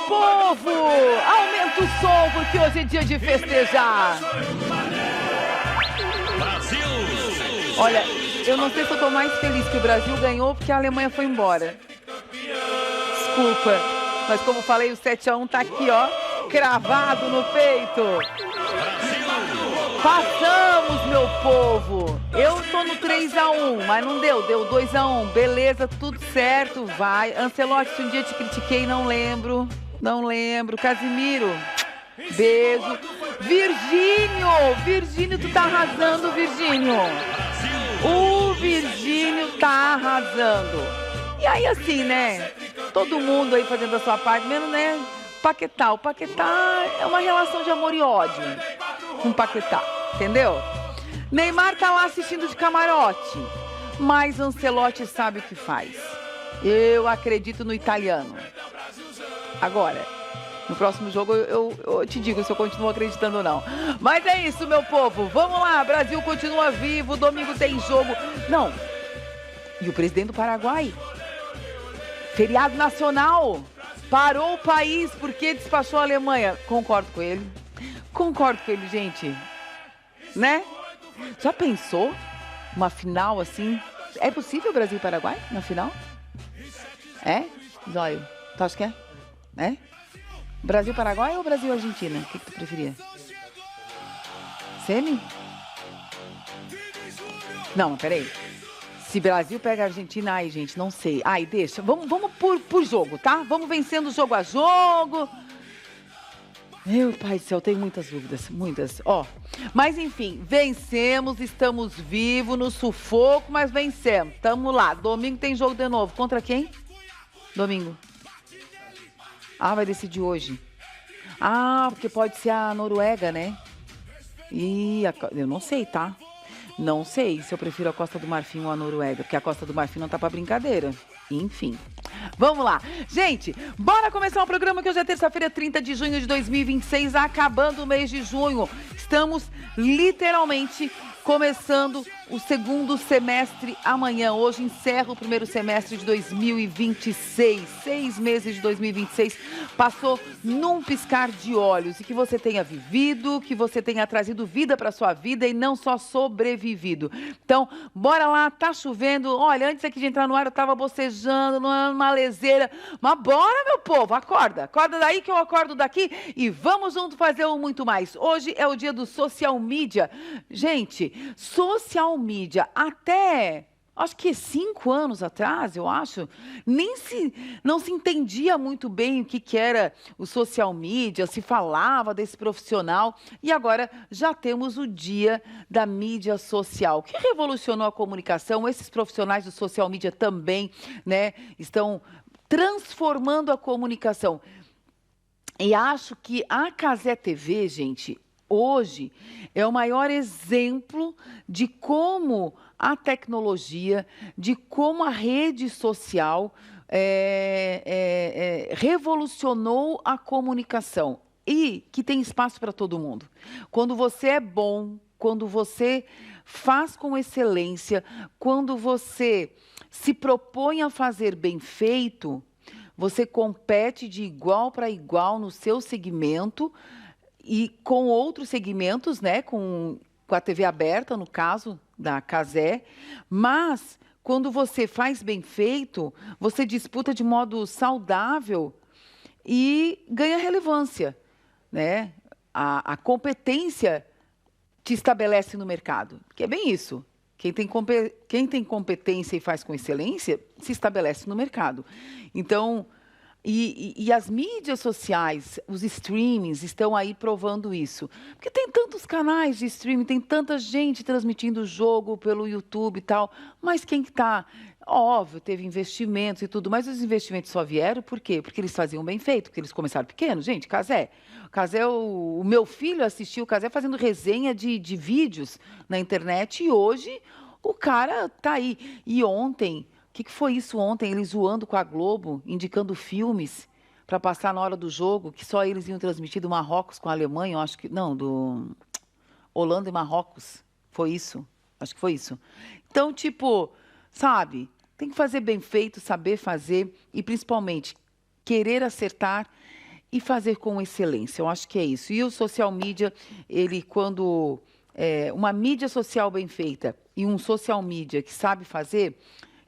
povo! Aumenta o som, porque hoje é dia de festejar. Brasil! Olha, eu não sei se eu tô mais feliz que o Brasil ganhou porque a Alemanha foi embora. Desculpa, mas como falei, o 7-1 tá aqui, ó, cravado no peito. Passamos, meu povo. Eu tô no 3-1, mas não deu, deu 2-1. Beleza, tudo certo, vai. Ancelotti, se um dia te critiquei, não lembro. Não lembro. Casimiro, beijo. Virgínio, tu tá arrasando, Virgínio. O Virgínio tá arrasando. E aí, assim, né? Todo mundo aí fazendo a sua parte, menos, né? Paquetá. O Paquetá é uma relação de amor e ódio com o Paquetá, entendeu? Neymar tá lá assistindo de camarote, mas Ancelotti sabe o que faz. Eu acredito no italiano. Agora, no próximo jogo eu te digo se eu continuo acreditando ou não. Mas é isso, meu povo. Vamos lá, Brasil continua vivo, domingo tem jogo. Não. E o presidente do Paraguai? Feriado nacional. Parou o país porque despachou a Alemanha. Concordo com ele. Concordo com ele, gente. Né? Já pensou uma final assim? É possível Brasil e Paraguai na final? É? Zóio, tu acha que é? É? Brasil-Paraguai ou Brasil-Argentina? O que tu preferia? Semi? Não, peraí. Se Brasil pega a Argentina, ai, gente, não sei. Ai, deixa. Vamos por jogo, tá? Vamos vencendo jogo a jogo. Meu pai do céu, tenho muitas dúvidas, muitas. Ó, mas enfim, vencemos, estamos vivos no sufoco, mas vencemos. Tamo lá. Domingo tem jogo de novo. Contra quem? Domingo. Ah, vai decidir hoje. Ah, porque pode ser a Noruega, né? Eu não sei, tá? Não sei se eu prefiro a Costa do Marfim ou a Noruega, porque a Costa do Marfim não tá pra brincadeira. Enfim. Vamos lá. Gente, bora começar o programa que hoje é terça-feira, 30 de junho de 2026, acabando o mês de junho. Estamos literalmente começando o segundo semestre amanhã. Hoje encerra o primeiro semestre de 2026. 6 meses de 2026 passou num piscar de olhos. E que você tenha vivido, que você tenha trazido vida para sua vida e não só sobrevivido. Então, bora lá, tá chovendo. Olha, antes aqui de entrar no ar eu tava bocejando, numa leseira. Mas bora, meu povo, acorda. Acorda daí que eu acordo daqui e vamos junto fazer o muito mais. Hoje é o dia do social media. Gente, social media, até, acho que 5 anos atrás, eu acho, não se entendia muito bem o que era o social media, se falava desse profissional, e agora já temos o dia da mídia social, que revolucionou a comunicação. Esses profissionais do social media também, né, estão transformando a comunicação. E acho que a Cazé TV, gente, hoje é o maior exemplo de como a tecnologia, de como a rede social revolucionou a comunicação e que tem espaço para todo mundo. Quando você é bom, quando você faz com excelência, quando você se propõe a fazer bem feito, você compete de igual para igual no seu segmento e com outros segmentos, né, com a TV aberta, no caso da Cazé, mas quando você faz bem feito, você disputa de modo saudável e ganha relevância, né? A competência te estabelece no mercado, que é bem isso. Quem tem competência e faz com excelência, se estabelece no mercado. Então, e as mídias sociais, os streamings, estão aí provando isso. Porque tem tantos canais de streaming, tem tanta gente transmitindo o jogo pelo YouTube e tal, mas quem que está... Óbvio, teve investimentos e tudo, mas os investimentos só vieram por quê? Porque eles faziam bem feito, porque eles começaram pequenos. Gente, Cazé, o meu filho assistiu o Cazé fazendo resenha de vídeos na internet e hoje o cara tá aí. E ontem, o que foi isso ontem? Eles zoando com a Globo, indicando filmes para passar na hora do jogo, que só eles iam transmitir do Marrocos com a Alemanha, eu acho que... Não, do Holanda e Marrocos. Foi isso. Acho que foi isso. Então, tipo, sabe... Tem que fazer bem feito, saber fazer e, principalmente, querer acertar e fazer com excelência. Eu acho que é isso. E o social media, ele quando uma mídia social bem feita e um social media que sabe fazer,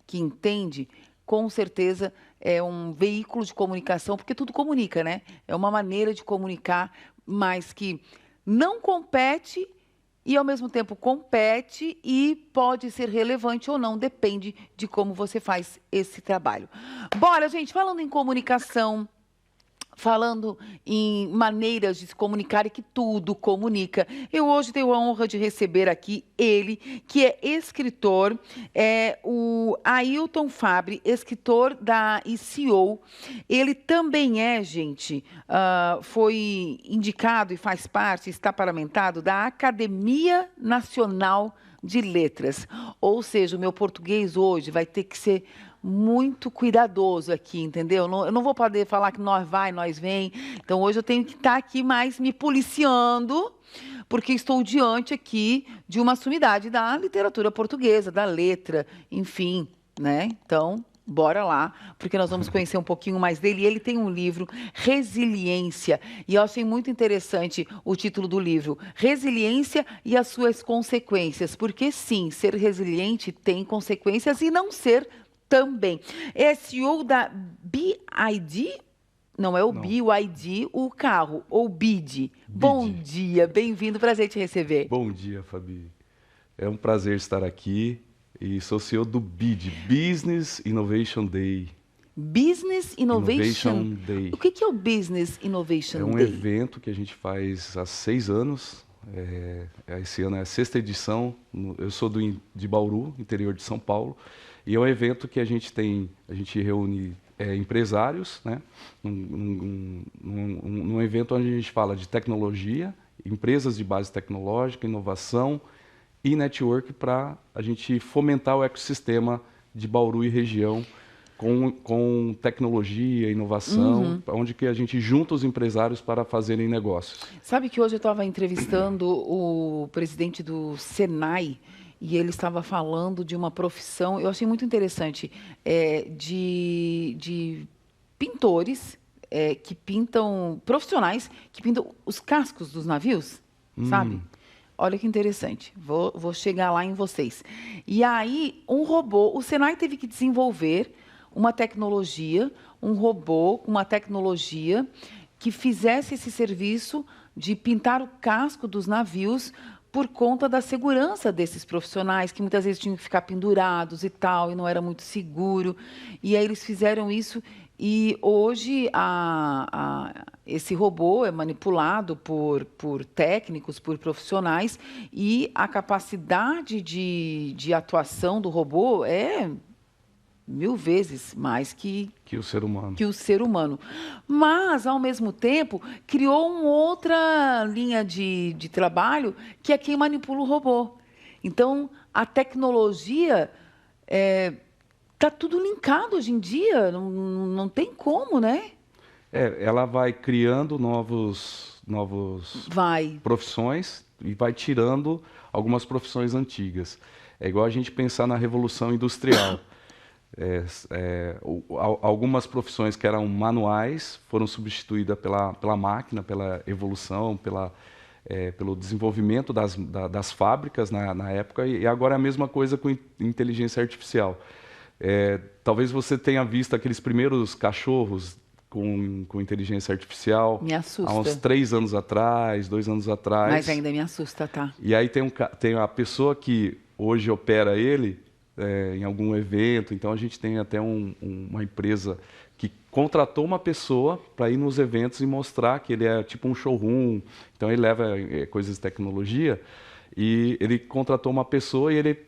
que entende, com certeza é um veículo de comunicação, porque tudo comunica, né? É uma maneira de comunicar, mas que não compete e, ao mesmo tempo, compete e pode ser relevante ou não, depende de como você faz esse trabalho. Bora, gente, falando em comunicação, falando em maneiras de se comunicar e que tudo comunica. Eu hoje tenho a honra de receber aqui ele, que é escritor, o Ailton Fabre, escritor e CEO. Ele também é, gente, foi indicado e faz parte, está paramentado da Academia Nacional de Letras. Ou seja, o meu português hoje vai ter que ser muito cuidadoso aqui, entendeu? Eu não vou poder falar que nós vai, nós vem. Então, hoje eu tenho que estar aqui mais me policiando, porque estou diante aqui de uma sumidade da literatura portuguesa, da letra, enfim, né? Então, bora lá, porque nós vamos conhecer um pouquinho mais dele. Ele tem um livro, Resiliência, e eu achei muito interessante o título do livro, Resiliência e as suas consequências, porque sim, ser resiliente tem consequências e não ser também. É CEO da BYD, não é o Não. BYD, o carro, ou BID. Bom dia, bem-vindo, prazer te receber. Bom dia, Fabi. É um prazer estar aqui e sou CEO do BID, Business Innovation Day. Business Innovation Day. O que é o Business Innovation Day? É um evento que a gente faz há 6 anos. Esse ano é a 6ª edição. Eu sou de Bauru, interior de São Paulo. E é um evento que a gente reúne empresários, né? Num evento onde a gente fala de tecnologia, empresas de base tecnológica, inovação e network para a gente fomentar o ecossistema de Bauru e região com tecnologia, inovação, onde que a gente junta os empresários para fazerem negócios. Sabe que hoje eu estava entrevistando o presidente do Senai, e ele estava falando de uma profissão, eu achei muito interessante, de pintores que pintam, profissionais que pintam os cascos dos navios, sabe? Olha que interessante, vou chegar lá em vocês. E aí, um robô, o Senai teve que desenvolver uma tecnologia, um robô com uma tecnologia que fizesse esse serviço de pintar o casco dos navios por conta da segurança desses profissionais, que muitas vezes tinham que ficar pendurados e tal, e não era muito seguro. E aí eles fizeram isso, e hoje esse robô é manipulado por técnicos, por profissionais, e a capacidade de atuação do robô é 1000 vezes mais que o ser humano. Mas, ao mesmo tempo, criou uma outra linha de trabalho, que é quem manipula o robô. Então, a tecnologia está tudo linkado hoje em dia, não tem como, né? Ela vai criando novos profissões e vai tirando algumas profissões antigas. É igual a gente pensar na Revolução Industrial. Algumas profissões que eram manuais foram substituídas pela máquina, pela evolução, pelo desenvolvimento das fábricas na época, e agora é a mesma coisa com inteligência artificial. Talvez você tenha visto aqueles primeiros cachorros com inteligência artificial. Me assusta. Há uns 3 anos atrás, 2 anos atrás. Mas ainda me assusta, tá? E aí tem a pessoa que hoje opera ele, em algum evento. Então, a gente tem até uma empresa que contratou uma pessoa para ir nos eventos e mostrar que ele é tipo um showroom. Então, ele leva coisas de tecnologia. E ele contratou uma pessoa e ele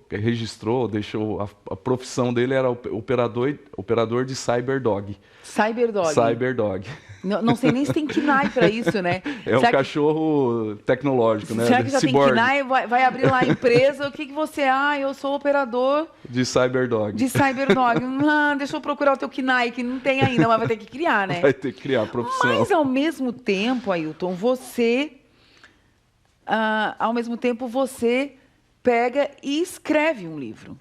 registrou, deixou... A profissão dele era operador de Cyberdog. Cyberdog. Cyberdog. Não sei nem se tem KNAI para isso, né? É um cachorro tecnológico, né? Será que já Cyborg. tem KNAI? Vai abrir lá a empresa, o que você... eu sou operador... De Cyberdog. De Cyberdog. Deixa eu procurar o teu KNAI, que não tem ainda, mas vai ter que criar, né? Vai ter que criar a profissão. Mas, ao mesmo tempo, Ailton, você pega e escreve um livro.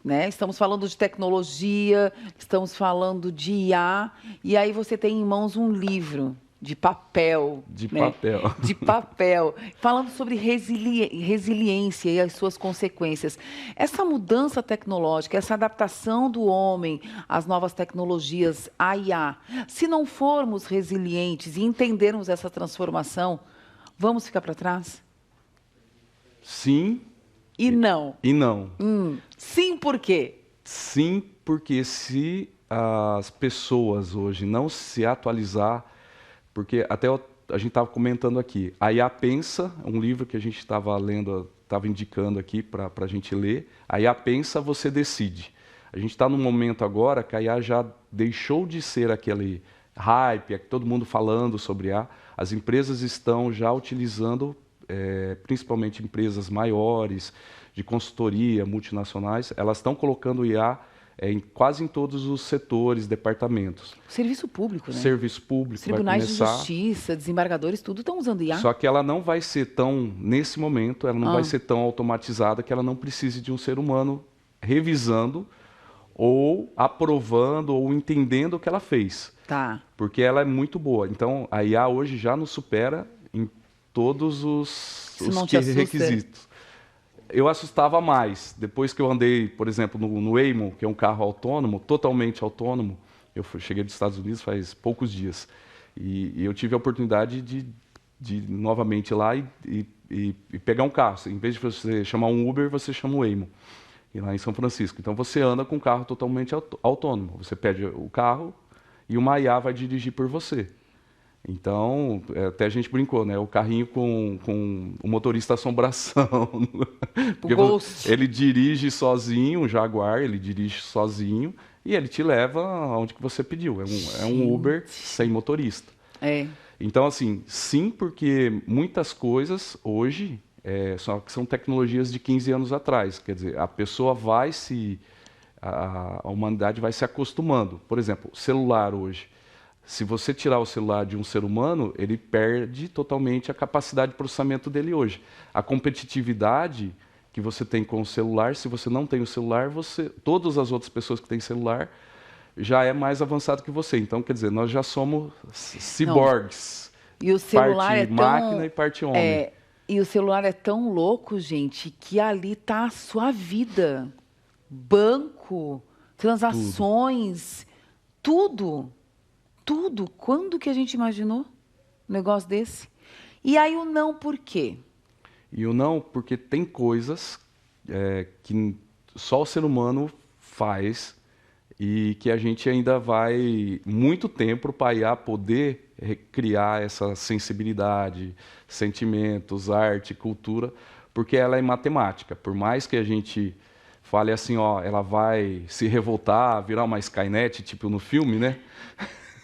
né? Estamos falando de tecnologia, estamos falando de IA, e aí você tem em mãos um livro de papel, De né? papel. De papel, falando sobre resiliência e as suas consequências. Essa mudança tecnológica, essa adaptação do homem às novas tecnologias, à IA, se não formos resilientes e entendermos essa transformação, vamos ficar para trás? Sim E não. e não. Sim, por quê? Sim, porque se as pessoas hoje não se atualizar, porque a gente estava comentando aqui, a IA Pensa, um livro que a gente estava lendo, estava indicando aqui para a gente ler, a IA Pensa, você decide. A gente está num momento agora que a IA já deixou de ser aquele hype, todo mundo falando sobre IA, as empresas estão já utilizando, principalmente empresas maiores, de consultoria, multinacionais, elas estão colocando IA quase em todos os setores, departamentos. Serviço público, né? Serviço público Os tribunais vai começar, de justiça, desembargadores, tudo estão usando IA. só que ela não vai ser tão, nesse momento, ela não vai ser tão automatizada que ela não precise de um ser humano revisando ou aprovando ou entendendo o que ela fez. Tá. Porque ela é muito boa. Então, a IA hoje já nos supera em todos os não te assusta? requisitos. Eu assustava mais. Depois que eu andei, por exemplo, no Waymo, que é um carro autônomo, totalmente autônomo, cheguei dos Estados Unidos faz poucos dias. E eu tive a oportunidade de novamente ir lá e pegar um carro. Em vez de você chamar um Uber, você chama o Waymo. E lá em São Francisco. Então você anda com um carro totalmente autônomo. Você pede o carro e uma IA vai dirigir por você. Então, até a gente brincou, né? O carrinho com o motorista assombração. Porque Ghost. ele dirige sozinho, o Jaguar, ele dirige sozinho e ele te leva aonde que você pediu. É um Uber sem motorista. É. Então, assim, sim, porque muitas coisas hoje são tecnologias de 15 anos atrás. Quer dizer, a pessoa a humanidade vai se acostumando. Por exemplo, celular hoje. Se você tirar o celular de um ser humano, ele perde totalmente a capacidade de processamento dele hoje. A competitividade que você tem com o celular, se você não tem o celular, todas as outras pessoas que têm celular já é mais avançado que você. Então, quer dizer, nós já somos ciborgues. E o celular parte é tão, máquina e parte homem. E o celular é tão louco, gente, que ali está a sua vida. Banco, transações, tudo. Tudo. Quando que a gente imaginou um negócio desse? E aí o não por quê? E o não porque tem coisas que só o ser humano faz e que a gente ainda vai muito tempo para poder criar essa sensibilidade, sentimentos, arte, cultura, porque ela é matemática. Por mais que a gente fale assim, ó, ela vai se revoltar, virar uma Skynet, tipo no filme, né?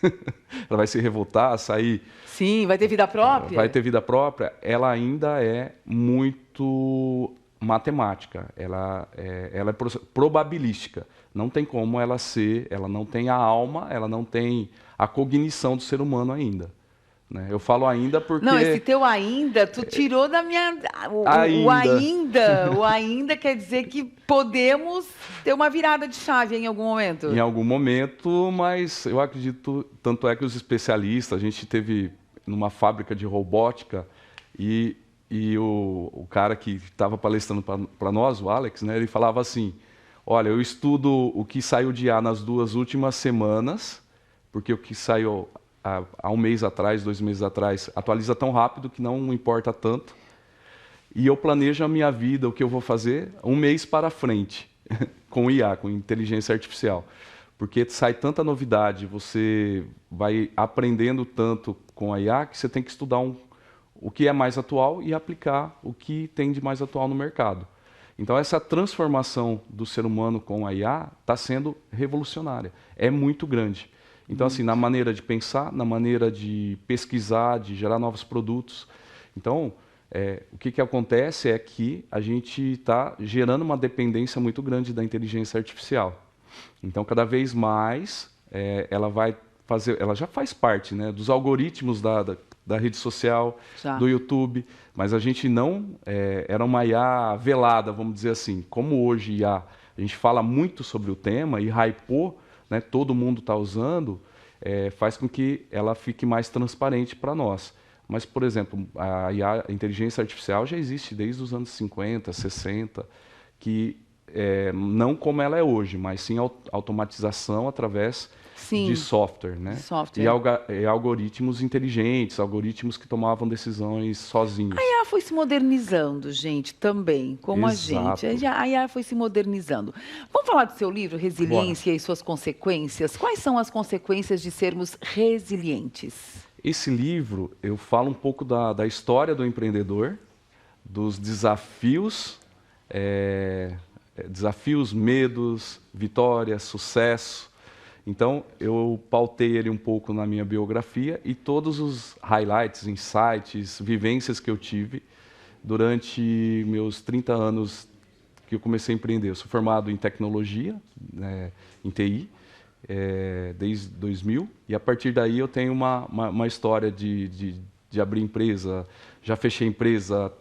Ela vai se revoltar, sair... Sim, vai ter vida própria? Vai ter vida própria. Ela ainda é muito matemática. Ela é probabilística. Não tem como ela ser... Ela não tem a alma, ela não tem a cognição do ser humano ainda. Né? Eu falo ainda porque... Não, esse teu ainda, tu tirou da minha... O ainda quer dizer que podemos ter uma virada de chave em algum momento. Em algum momento, mas eu acredito... Tanto é que os especialistas... A gente teve numa fábrica de robótica e o cara que estava palestrando para nós, o Alex, né, ele falava assim, olha, eu estudo o que saiu de IA nas 2 últimas semanas, porque o que saiu... há um mês atrás, 2 meses atrás, atualiza tão rápido que não importa tanto. E eu planejo a minha vida, o que eu vou fazer, 1 mês para frente, com IA, com inteligência artificial. Porque sai tanta novidade, você vai aprendendo tanto com a IA, que você tem que estudar o que é mais atual e aplicar o que tem de mais atual no mercado. Então, essa transformação do ser humano com a IA está sendo revolucionária. É muito grande. Então, assim, na maneira de pensar, na maneira de pesquisar, de gerar novos produtos. Então, o que acontece é que a gente está gerando uma dependência muito grande da inteligência artificial. Então, cada vez mais, ela vai fazer... Ela já faz parte, né, dos algoritmos da rede social, do YouTube, mas a gente não... era uma IA velada, vamos dizer assim. Como hoje IA a gente fala muito sobre o tema e hypou, né, todo mundo está usando, faz com que ela fique mais transparente para nós. Mas, por exemplo, a inteligência artificial já existe desde os anos 50, 60, que não como ela é hoje, mas sim automatização através de software, né? E algoritmos inteligentes, algoritmos que tomavam decisões sozinhos. A IA foi se modernizando, gente, também, como Exato. a gente. A IA foi se modernizando. Vamos falar do seu livro, Resiliência e suas consequências? Quais são as consequências de sermos resilientes? Esse livro, eu falo um pouco da história do empreendedor, dos desafios, medos, vitórias, sucesso. Então, eu pautei ele um pouco na minha biografia e todos os highlights, insights, vivências que eu tive durante meus 30 anos que eu comecei a empreender. Eu sou formado em tecnologia, em TI, desde 2000, e a partir daí eu tenho uma história de abrir empresa, já fechei empresa,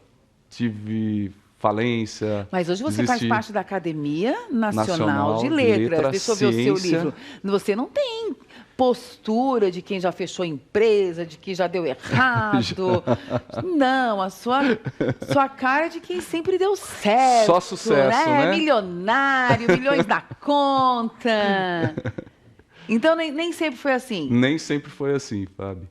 tive falência. Mas hoje você faz parte da Academia Nacional de Letras. Deixa eu ver o seu livro. Você não tem postura de quem já fechou empresa, de que já deu errado. Não, a sua cara é de quem sempre deu certo. Só sucesso, né? Milionário, milhões na conta. Então, nem sempre foi assim. Nem sempre foi assim, Fábio.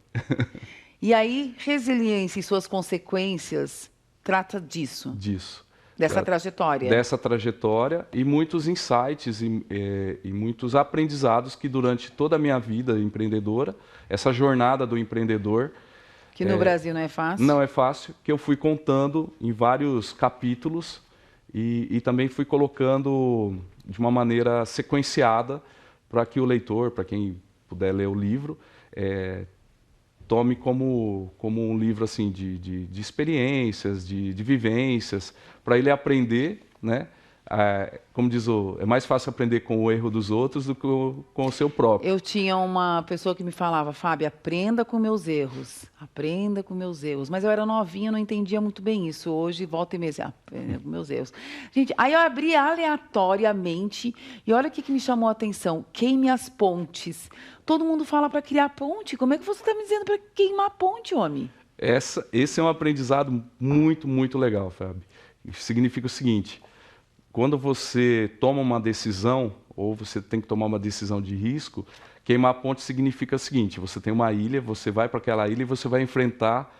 E aí, resiliência e suas consequências trata disso. Dessa trajetória. Dessa trajetória e muitos insights e muitos aprendizados que durante toda a minha vida empreendedora, essa jornada do empreendedor... Que no Brasil não é fácil. Não é fácil, que eu fui contando em vários capítulos e também fui colocando de uma maneira sequenciada para que o leitor, para quem puder ler o livro, tome como um livro assim, de experiências, de vivências, para ele aprender, né? Como diz é mais fácil aprender com o erro dos outros do que com o seu próprio. Eu tinha uma pessoa que me falava, Fábio, aprenda com meus erros, aprenda com meus erros. Mas eu era novinha, não entendia muito bem isso. Hoje, volta e meia, aprenda com meus erros. Gente, aí eu abri aleatoriamente e olha o que me chamou a atenção, queime as pontes. Todo mundo fala para criar ponte, como é que você está me dizendo para queimar a ponte, homem? Esse é um aprendizado muito, muito legal, Fábio. Significa o seguinte... Quando você toma uma decisão, ou você tem que tomar uma decisão de risco, queimar a ponte significa o seguinte, você tem uma ilha, você vai para aquela ilha e você vai enfrentar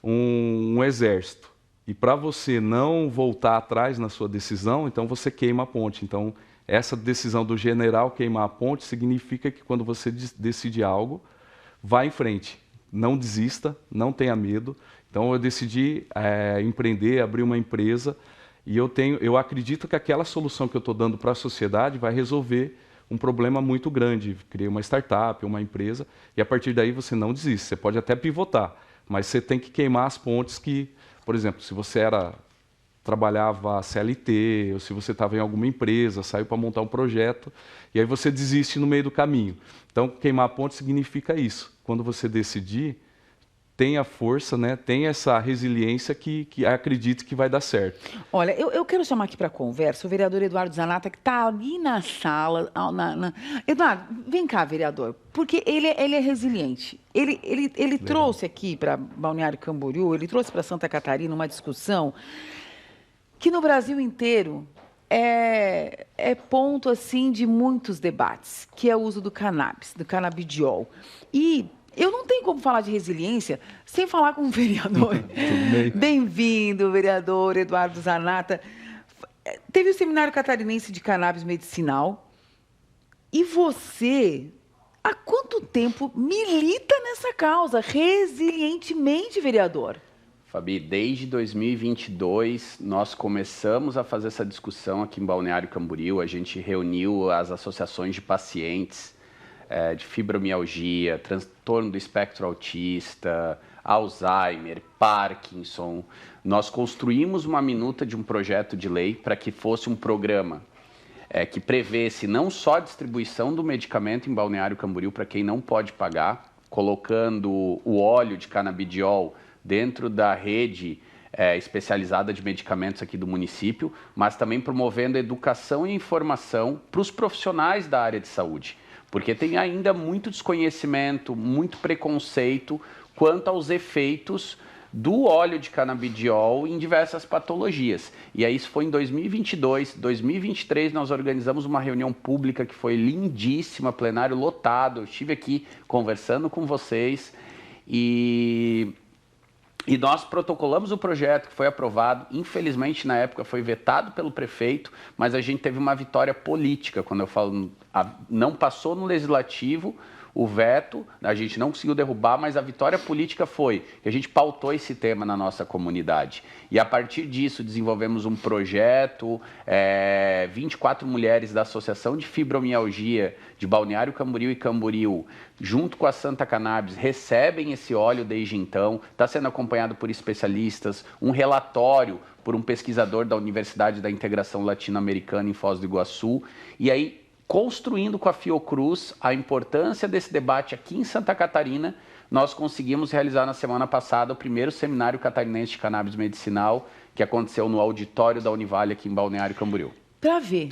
um exército. E para você não voltar atrás na sua decisão, então você queima a ponte. Então, essa decisão do general queimar a ponte significa que quando você decide algo, vá em frente. Não desista, não tenha medo. Então, eu decidi empreender, abrir uma empresa. E eu acredito que aquela solução que eu estou dando para a sociedade vai resolver um problema muito grande. Criei uma startup, uma empresa, e a partir daí você não desiste. Você pode até pivotar, mas você tem que queimar as pontes que, por exemplo, se você trabalhava CLT, ou se você estava em alguma empresa, saiu para montar um projeto, e aí você desiste no meio do caminho. Então, queimar a ponte significa isso. Quando você decidir, tenha força, né? Tenha essa resiliência que acredite que vai dar certo. Olha, eu quero chamar aqui para conversa o vereador Eduardo Zanata, que está ali na sala. Eduardo, vem cá, vereador, porque ele é resiliente. Ele trouxe aqui para Balneário Camboriú, ele trouxe para Santa Catarina uma discussão que no Brasil inteiro é ponto assim de muitos debates, que é o uso do cannabis, do canabidiol. E eu não tenho como falar de resiliência sem falar com o vereador. Bem-vindo, vereador Eduardo Zanata. Teve o Seminário Catarinense de Cannabis Medicinal e você, há quanto tempo milita nessa causa, resilientemente, vereador? Fabi, desde 2022, nós começamos a fazer essa discussão aqui em Balneário Camboriú. A gente reuniu as associações de pacientes de fibromialgia, transtorno do espectro autista, Alzheimer, Parkinson. Nós construímos uma minuta de um projeto de lei para que fosse um programa que prevesse não só a distribuição do medicamento em Balneário Camboriú para quem não pode pagar, colocando o óleo de canabidiol dentro da rede especializada de medicamentos aqui do município, mas também promovendo educação e informação para os profissionais da área de saúde, porque tem ainda muito desconhecimento, muito preconceito quanto aos efeitos do óleo de canabidiol em diversas patologias. E aí isso foi em 2022, 2023 nós organizamos uma reunião pública que foi lindíssima, plenário lotado, eu estive aqui conversando com vocês e nós protocolamos o projeto que foi aprovado, infelizmente na época foi vetado pelo prefeito, mas a gente teve uma vitória política, quando eu falo, não passou no legislativo, o veto, a gente não conseguiu derrubar, mas a vitória política foi que a gente pautou esse tema na nossa comunidade. E a partir disso desenvolvemos um projeto, 24 mulheres da Associação de Fibromialgia de Balneário Camboriú e Camboriú, junto com a Santa Cannabis, recebem esse óleo desde então, está sendo acompanhado por especialistas, um relatório por um pesquisador da Universidade da Integração Latino-Americana em Foz do Iguaçu, e aí construindo com a Fiocruz a importância desse debate aqui em Santa Catarina, nós conseguimos realizar na semana passada o primeiro seminário catarinense de cannabis medicinal, que aconteceu no auditório da Univale aqui em Balneário Camboriú. Para ver,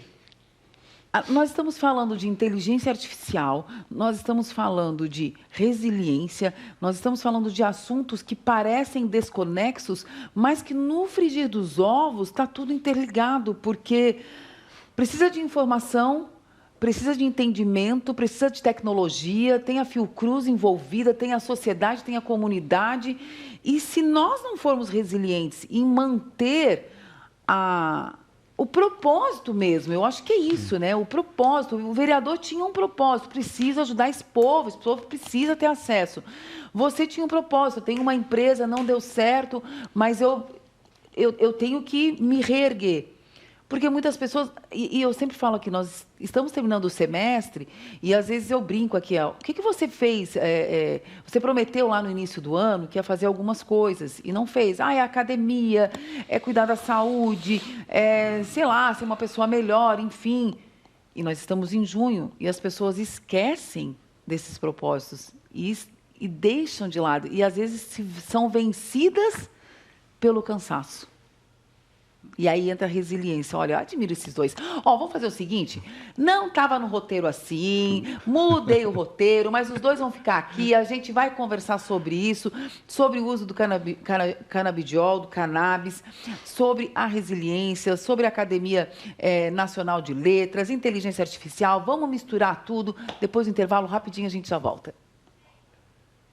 nós estamos falando de inteligência artificial, nós estamos falando de resiliência, nós estamos falando de assuntos que parecem desconexos, mas que no frigir dos ovos está tudo interligado, porque precisa de informação, precisa de entendimento, precisa de tecnologia, tem a Fiocruz envolvida, tem a sociedade, tem a comunidade. E se nós não formos resilientes em manter o propósito mesmo, eu acho que é isso, né? O propósito, o vereador tinha um propósito, precisa ajudar esse povo precisa ter acesso. Você tinha um propósito, tem uma empresa, não deu certo, mas eu tenho que me reerguer. Porque muitas pessoas, e eu sempre falo aqui, nós estamos terminando o semestre, e às vezes eu brinco aqui, o que você fez? Você prometeu lá no início do ano que ia fazer algumas coisas, e não fez. É academia, é cuidar da saúde, sei lá, ser uma pessoa melhor, enfim. E nós estamos em junho, e as pessoas esquecem desses propósitos, e deixam de lado, e às vezes são vencidas pelo cansaço. E aí entra a resiliência. Olha, eu admiro esses dois. Vamos fazer o seguinte, não estava no roteiro assim, mudei o roteiro, mas os dois vão ficar aqui, a gente vai conversar sobre isso, sobre o uso do canabidiol, do cannabis, sobre a resiliência, sobre a Academia Nacional de Letras, inteligência artificial, vamos misturar tudo. Depois do intervalo, rapidinho, a gente já volta.